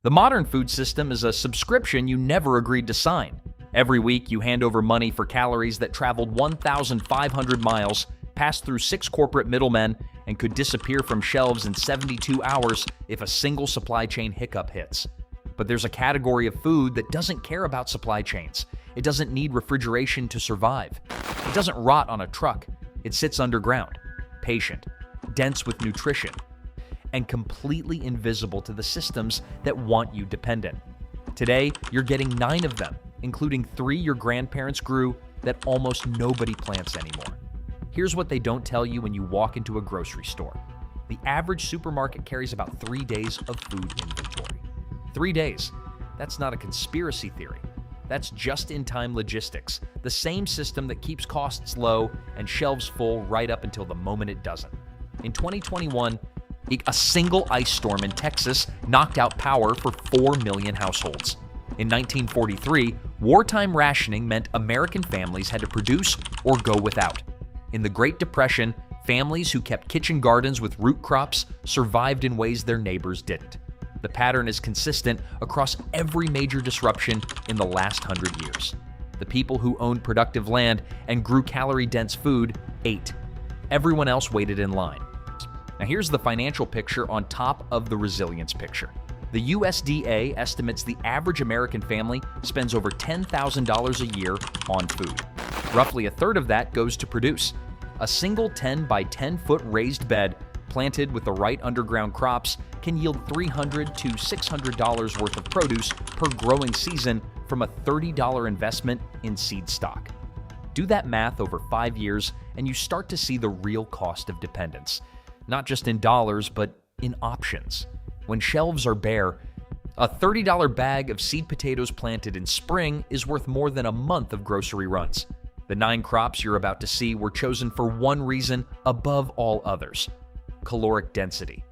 The modern food system is a subscription you never agreed to sign. Every week, you hand over money for calories that traveled 1,500 miles, passed through 6 corporate middlemen, and could disappear from shelves in 72 hours if a single supply chain hiccup hits. But there's a category of food that doesn't care about supply chains. It doesn't need refrigeration to survive. It doesn't rot on a truck. It sits underground, patient, dense with nutrition, and completely invisible to the systems that want you dependent. Today, you're getting 9 of them, including 3 your grandparents grew that almost nobody plants anymore. Here's what they don't tell you when you walk into a grocery store. The average supermarket carries about 3 days of food inventory. 3 days. That's not a conspiracy theory. That's just-in-time logistics, the same system that keeps costs low and shelves full right up until the moment it doesn't. In 2021, a single ice storm in Texas knocked out power for 4 million households. In 1943, wartime rationing meant American families had to produce or go without. In the Great Depression, families who kept kitchen gardens with root crops survived in ways their neighbors didn't. The pattern is consistent across every major disruption in the last 100 years. The people who owned productive land and grew calorie-dense food ate. Everyone else waited in line. Now here's the financial picture on top of the resilience picture. The USDA estimates the average American family spends over $10,000 a year on food. Roughly a third of that goes to produce. A single 10 by 10 foot raised bed planted with the right underground crops can yield $300 to $600 worth of produce per growing season from a $30 investment in seed stock. Do that math over 5 years and you start to see the real cost of dependence. Not just in dollars, but in options. When shelves are bare, a $30 bag of seed potatoes planted in spring is worth more than a month of grocery runs. The 9 crops you're about to see were chosen for one reason above all others: caloric density.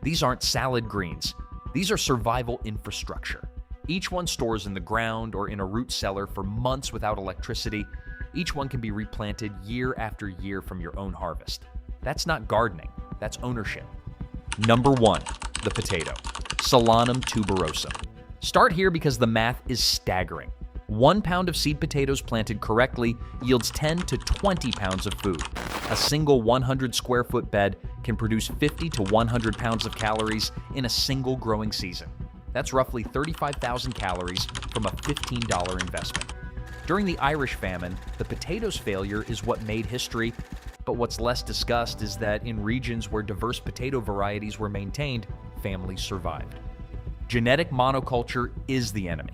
These aren't salad greens. These are survival infrastructure. Each one stores in the ground or in a root cellar for months without electricity. Each one can be replanted year after year from your own harvest. That's not gardening, that's ownership. Number 1, the potato, Solanum tuberosum. Start here because the math is staggering. 1 pound of seed potatoes planted correctly yields 10 to 20 pounds of food. A single 100 square foot bed can produce 50 to 100 pounds of calories in a single growing season. That's roughly 35,000 calories from a $15 investment. During the Irish famine, the potato's failure is what made history, but what's less discussed is that in regions where diverse potato varieties were maintained, families survived. Genetic monoculture is the enemy.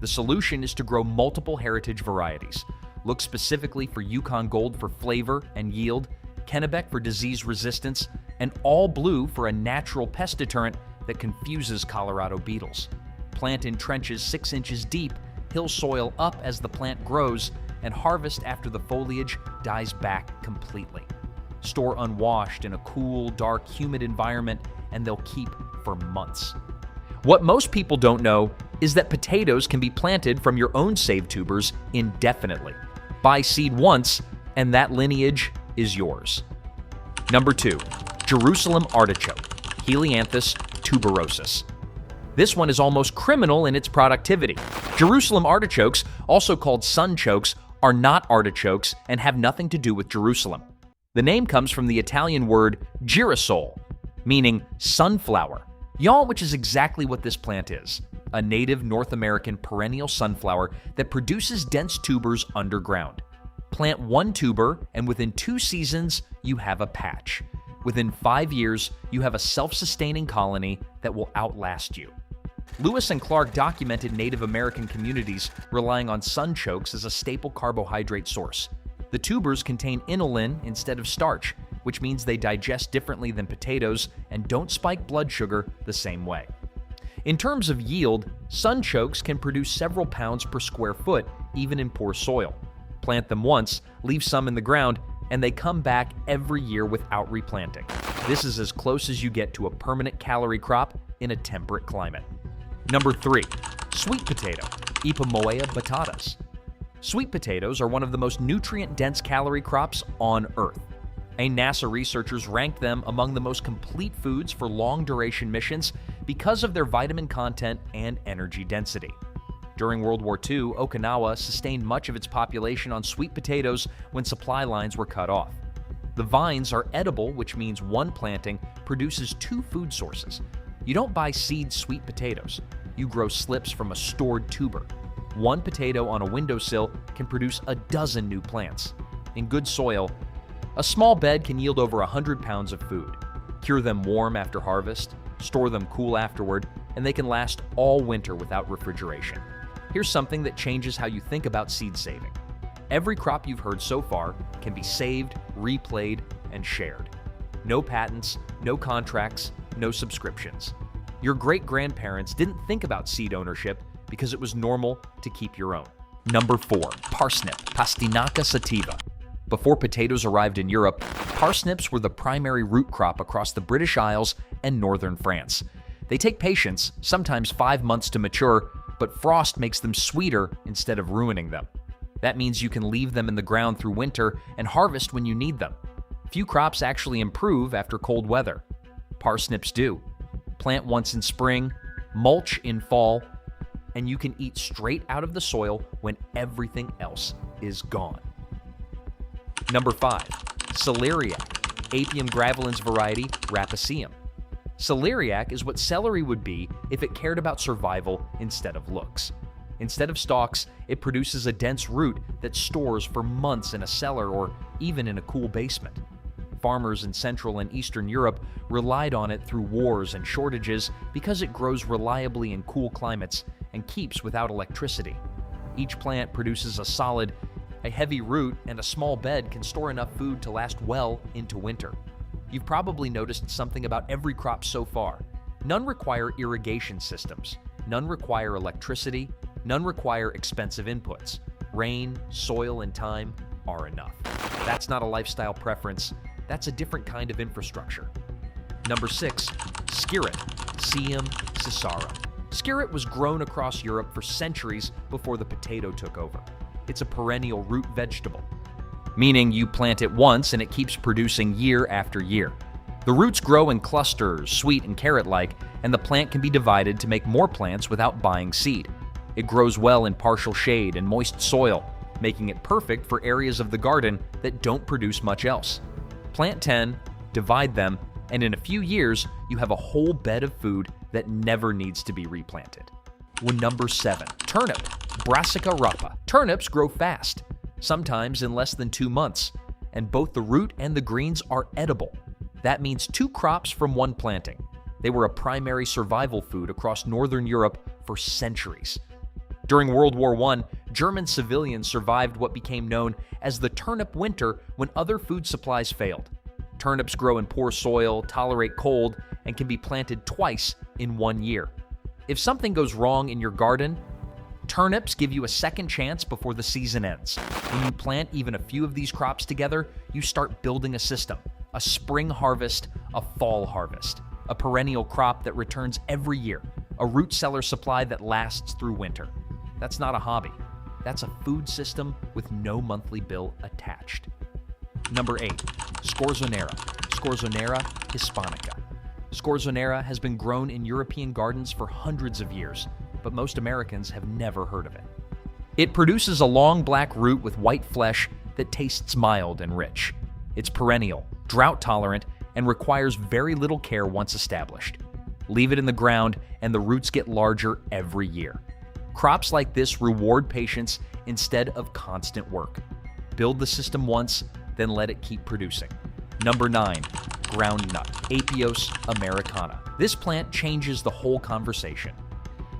The solution is to grow multiple heritage varieties. Look specifically for Yukon Gold for flavor and yield, Kennebec for disease resistance, and All Blue for a natural pest deterrent that confuses Colorado beetles. Plant in trenches 6 inches deep, hill soil up as the plant grows, and harvest after the foliage dies back completely. Store unwashed in a cool, dark, humid environment, and they'll keep for months. What most people don't know is that potatoes can be planted from your own saved tubers indefinitely. Buy seed once, and that lineage is yours. Number 2, Jerusalem artichoke, Helianthus tuberosus. This one is almost criminal in its productivity. Jerusalem artichokes, also called sunchokes, are not artichokes and have nothing to do with Jerusalem. The name comes from the Italian word girasole, meaning sunflower, which is exactly what this plant is, a native North American perennial sunflower that produces dense tubers underground. Plant 1 tuber, and within 2 seasons, you have a patch. Within 5 years, you have a self-sustaining colony that will outlast you. Lewis and Clark documented Native American communities relying on sunchokes as a staple carbohydrate source. The tubers contain inulin instead of starch, which means they digest differently than potatoes and don't spike blood sugar the same way. In terms of yield, sunchokes can produce several pounds per square foot, even in poor soil. Plant them once, leave some in the ground, and they come back every year without replanting. This is as close as you get to a permanent calorie crop in a temperate climate. Number 3, sweet potato, Ipomoea batatas. Sweet potatoes are one of the most nutrient-dense calorie crops on Earth. NASA researchers ranked them among the most complete foods for long-duration missions because of their vitamin content and energy density. During World War II, Okinawa sustained much of its population on sweet potatoes when supply lines were cut off. The vines are edible, which means one planting produces 2 food sources. You don't buy seed sweet potatoes. You grow slips from a stored tuber. One potato on a windowsill can produce a dozen new plants. In good soil, a small bed can yield over 100 pounds of food. Cure them warm after harvest, store them cool afterward, and they can last all winter without refrigeration. Here's something that changes how you think about seed saving. Every crop you've heard so far can be saved, replayed, and shared. No patents, no contracts, no subscriptions. Your great-grandparents didn't think about seed ownership because it was normal to keep your own. Number 4. Parsnip, Pastinaca sativa. Before potatoes arrived in Europe, parsnips were the primary root crop across the British Isles and northern France. They take patience, sometimes 5 months to mature, but frost makes them sweeter instead of ruining them. That means you can leave them in the ground through winter and harvest when you need them. Few crops actually improve after cold weather. Parsnips do. Plant once in spring, mulch in fall, and you can eat straight out of the soil when everything else is gone. Number 5. Celeriac, Apium graveolens variety, Rapaceum. Celeriac is what celery would be if it cared about survival instead of looks. Instead of stalks, it produces a dense root that stores for months in a cellar or even in a cool basement. Farmers in Central and Eastern Europe relied on it through wars and shortages because it grows reliably in cool climates and keeps without electricity. Each plant produces a heavy root, and a small bed can store enough food to last well into winter. You've probably noticed something about every crop so far. None require irrigation systems. None require electricity. None require expensive inputs. Rain, soil, and time are enough. That's not a lifestyle preference. That's a different kind of infrastructure. Number 6. Skirret, Cium cisarum. Skirret was grown across Europe for centuries before the potato took over. It's a perennial root vegetable, meaning you plant it once and it keeps producing year after year. The roots grow in clusters, sweet and carrot-like, and the plant can be divided to make more plants without buying seed. It grows well in partial shade and moist soil, making it perfect for areas of the garden that don't produce much else. Plant 10, divide them, and in a few years, you have a whole bed of food that never needs to be replanted. Number 7. Turnip, Brassica rapa. Turnips grow fast, sometimes in less than 2 months, and both the root and the greens are edible. That means 2 crops from one planting. They were a primary survival food across northern Europe for centuries. During World War I, German civilians survived what became known as the turnip winter when other food supplies failed. Turnips grow in poor soil, tolerate cold, and can be planted twice in 1 year. If something goes wrong in your garden, turnips give you a second chance before the season ends. When you plant even a few of these crops together, you start building a system. A spring harvest, a fall harvest, a perennial crop that returns every year, a root cellar supply that lasts through winter. That's not a hobby. That's a food system with no monthly bill attached. Number 8. Scorzonera, Scorzonera hispanica. Scorzonera has been grown in European gardens for hundreds of years, but most Americans have never heard of it. It produces a long black root with white flesh that tastes mild and rich. It's perennial, drought-tolerant, and requires very little care once established. Leave it in the ground, and the roots get larger every year. Crops like this reward patience instead of constant work. Build the system once, then let it keep producing. Number 9. Groundnut, Apios americana. This plant changes the whole conversation.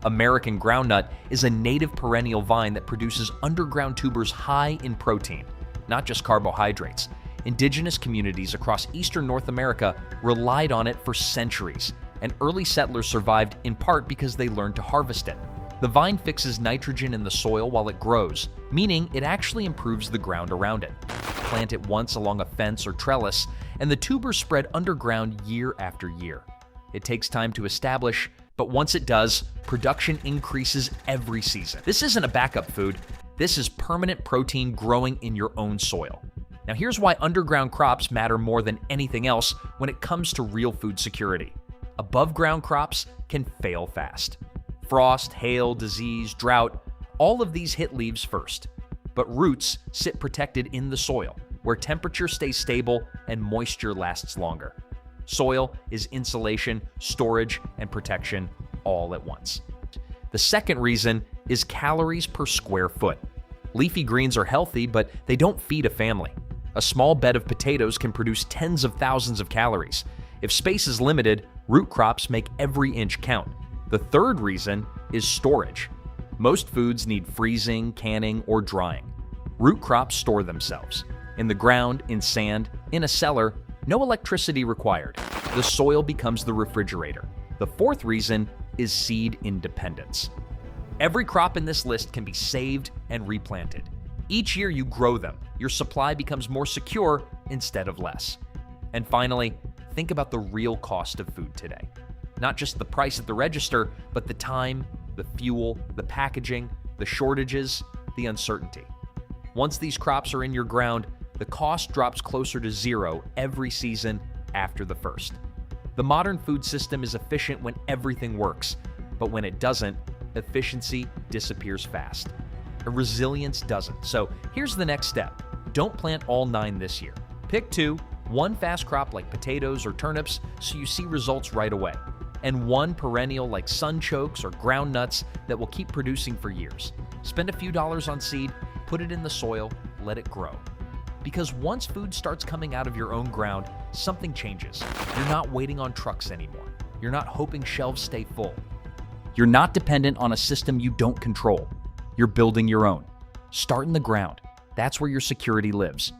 American groundnut is a native perennial vine that produces underground tubers high in protein, not just carbohydrates. Indigenous communities across eastern North America relied on it for centuries, and early settlers survived in part because they learned to harvest it. The vine fixes nitrogen in the soil while it grows, meaning it actually improves the ground around it. Plant it once along a fence or trellis, and the tubers spread underground year after year. It takes time to establish, but once it does, production increases every season. This isn't a backup food. This is permanent protein growing in your own soil. Now here's why underground crops matter more than anything else when it comes to real food security. Above-ground crops can fail fast. Frost, hail, disease, drought, all of these hit leaves first. But roots sit protected in the soil, where temperature stays stable and moisture lasts longer. Soil is insulation, storage, and protection all at once. The second reason is calories per square foot. Leafy greens are healthy, but they don't feed a family. A small bed of potatoes can produce tens of thousands of calories. If space is limited, root crops make every inch count. The third reason is storage. Most foods need freezing, canning, or drying. Root crops store themselves. In the ground, in sand, in a cellar, no electricity required. The soil becomes the refrigerator. The fourth reason is seed independence. Every crop in this list can be saved and replanted. Each year you grow them, your supply becomes more secure instead of less. And finally, think about the real cost of food today. Not just the price at the register, but the time, the fuel, the packaging, the shortages, the uncertainty. Once these crops are in your ground, the cost drops closer to zero every season after the first. The modern food system is efficient when everything works, but when it doesn't, efficiency disappears fast. Resilience doesn't. So here's the next step. Don't plant all 9 this year. Pick 2, one fast crop like potatoes or turnips so you see results right away, and one perennial like sunchokes or ground nuts that will keep producing for years. Spend a few dollars on seed, put it in the soil, let it grow. Because once food starts coming out of your own ground, something changes. You're not waiting on trucks anymore. You're not hoping shelves stay full. You're not dependent on a system you don't control. You're building your own. Start in the ground. That's where your security lives.